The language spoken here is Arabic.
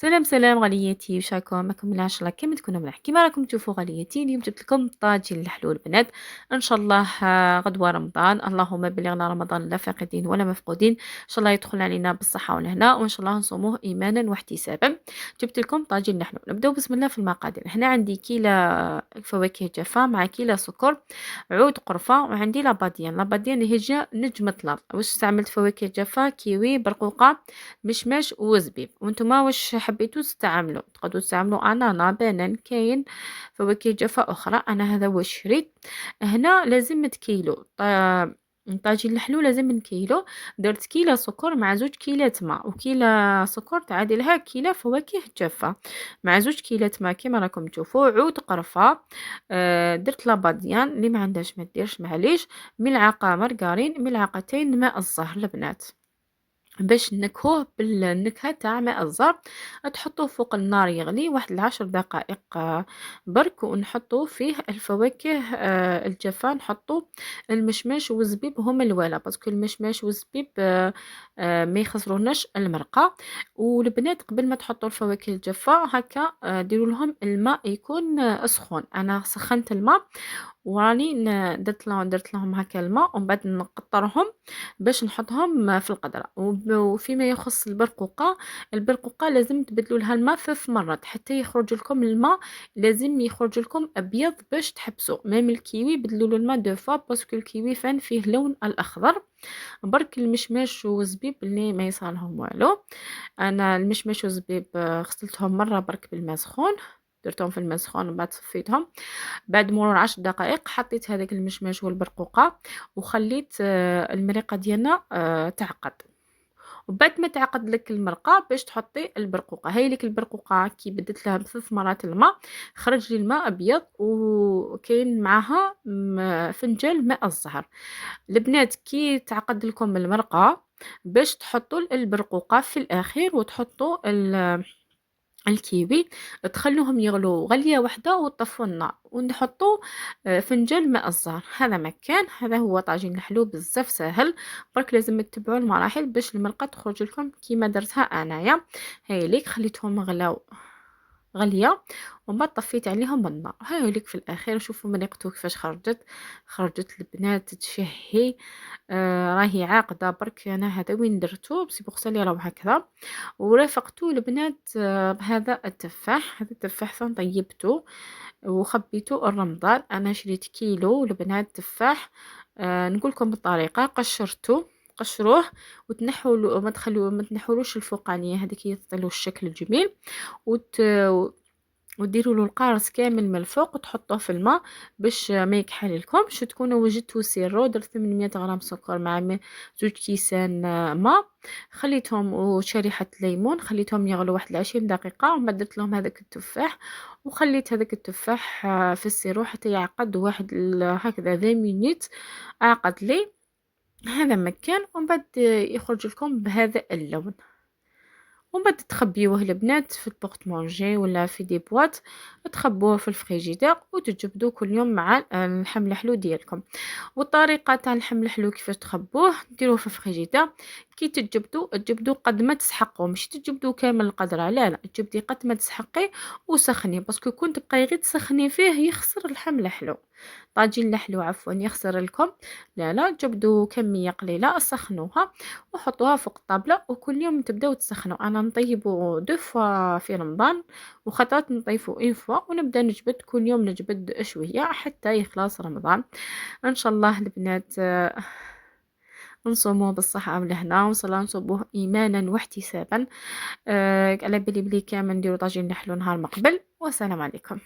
سلام سلام غالياتي، واش راكم؟ راكم مليح؟ ان شاء الله كامل تكونوا مليح. كيما راكم تشوفوا غالياتي، اليوم جبت لكم طاجين الحلول البنات. ان شاء الله غدوه رمضان، اللهم بلغنا رمضان لا فاقدين ولا مفقودين. ان شاء الله يدخل علينا بالصحه والهنا، وان شاء الله نصوموه ايمانا واحتسابا. جبت لكم طاجين الحلول. نبداو بسم الله في المقادير. هنا عندي كيلو فواكه جافه مع كيلو سكر، عود قرفه، وعندي لاباديان اللي هي نجمه الارض. واش استعملت فواكه جافه؟ كيوي، برقوقه، مشماش وزبيب. وانتم واش حبيتوا تستعملوا؟ تقدروا تستعملوا انانا، بنان، كاين فواكه جافه اخرى. انا هذا واش شريت. هنا لازم تكيلو طاجين الحلو، لازم نكيلو. درت كيلو سكر مع 2 كيلات ماء، وكيلو سكر تعادلها كيلو فواكه جافه مع 2 كيلات ماء كما راكم تشوفوا. عود قرفه، درت لاباديان، اللي ما عندهاش ما ديرش معليش. ملعقه مرقارين، ملعقتين ماء الزهر البنات، باش نكهوه بالنكهة تاع ماء الزهر. تحطوه فوق النار يغلي واحد 10 دقائق برك، ونحطو فيه الفواكه الجافة. نحطو المشماش والزبيب هما الوالا، باسكو المشماش والزبيب ما يخسروناش المرقة. والبنات قبل ما تحطوا الفواكه الجافة هكا ديروا لهم الماء يكون سخون. انا سخنت الماء وراني درت لهم هكا الماء، ومن بعد نقطرهم باش نحطهم في القدرة. وفيما يخص البرقوقة، البرقوقة لازم تبدلوا لها الماء 3 مرات حتى يخرج لكم الماء. لازم يخرج لكم ابيض باش تحبسوا. ميم الكيوي بدلوا له الماء 2 فوا، باسكو الكيوي فان فيه لون الاخضر. برك المشماش والزبيب اللي ما يصالهم والو. انا المشماش والزبيب غسلتهم مره برك بالماء سخون، درتهم في الماء سخون ومن بعد صفيتهم. بعد مرور 10 دقائق حطيت هذاك المشماش والبرقوقة، وخليت المرقة ديالنا تعقد. وبعد ما تعقد لك المرقة باش تحطي البرقوقة. هاي لك البرقوقة كي بدت لها ب3 مرات الماء، خرج لي الماء ابيض، وكاين معها فنجان ماء الزهر. البنات كي تعقد لكم المرقة باش تحطوا البرقوقة في الاخير، وتحطوا الكيوي، تخلوهم يغلوا غلية واحدة وتطفوا النار، ونحطوا فنجان ماء الزهر. هذا مكان، هذا هو طاجين الحلو بزاف ساهل. برك لازم تتبعوا المراحل باش المرقة تخرج لكم كيما درتها انايا. هاي ليك خليتهم غلاو غاليه، ومن بعد طفيت عليهم النار. هاي ليك في الاخير شوفوا منيقته كيفاش خرجت البنات تشهي. راهي عاقده برك. انا هذا وين درتو بسي بوغسالي راهو هكذا. ورافقته البنات بهذا التفاح. هذا التفاح ثم طيبته وخبيته الرمضان. انا شريت كيلو البنات تفاح. نقول لكم بالطريقه. قشروه وتنحوا له، ما تنحولوش الفوقانيه، هذيك هي تعطيلو الشكل الجميل. وت... وديروا له القارص كامل من الفوق، وتحطوه في الماء باش ما يكحل لكمش. تكونوا وجدتوا سيرو. درت 800 غرام سكر مع 2 كيسان ماء. خليتهم وشريحة ليمون، خليتهم يغلوا واحد 20 دقيقة، ومن بعد درت لهم هذاك التفاح، وخليت هذاك التفاح في السيرو حتى يعقد واحد هكذا 20 مينوت. عقد لي هذا مكان، ومن بعد يخرج لكم بهذا اللون. ومن بعد تخبيوه البنات في البورت مونجي ولا في دي بواط، تخبوه في الفريجيدير وتجبدوه كل يوم مع الحمل الحلو ديالكم. والطريقه تاع الحمل الحلو كيفاش تخبوه: ديروه في الفريجيدير. كي تجبدوا قد ما تسحقوا، مش تجبدوا كامل القدره، لا تجبدي قد ما تسحقي وسخني، باسكو كنت تبقاي غير تسخني فيه يخسر الحمل الحلو. طاجين الحلو عفوا يخسر لكم. لا جبدوا كميه قليله سخنوها وحطوها فوق الطابلة، وكل يوم تبداو تسخنوا. انا نطيبو 2 فوا في رمضان، وخطرات نطيفو 1 فوا، ونبدا نجبد كل يوم، نجبد شويه حتى يخلص رمضان. ان شاء الله البنات نصوموه بالصحة والهنا، وان شاء الله نصوموه ايمانا واحتسابا. على بالي بلي كامل نديرو طاجين نحلو نهار مقبل. والسلام عليكم.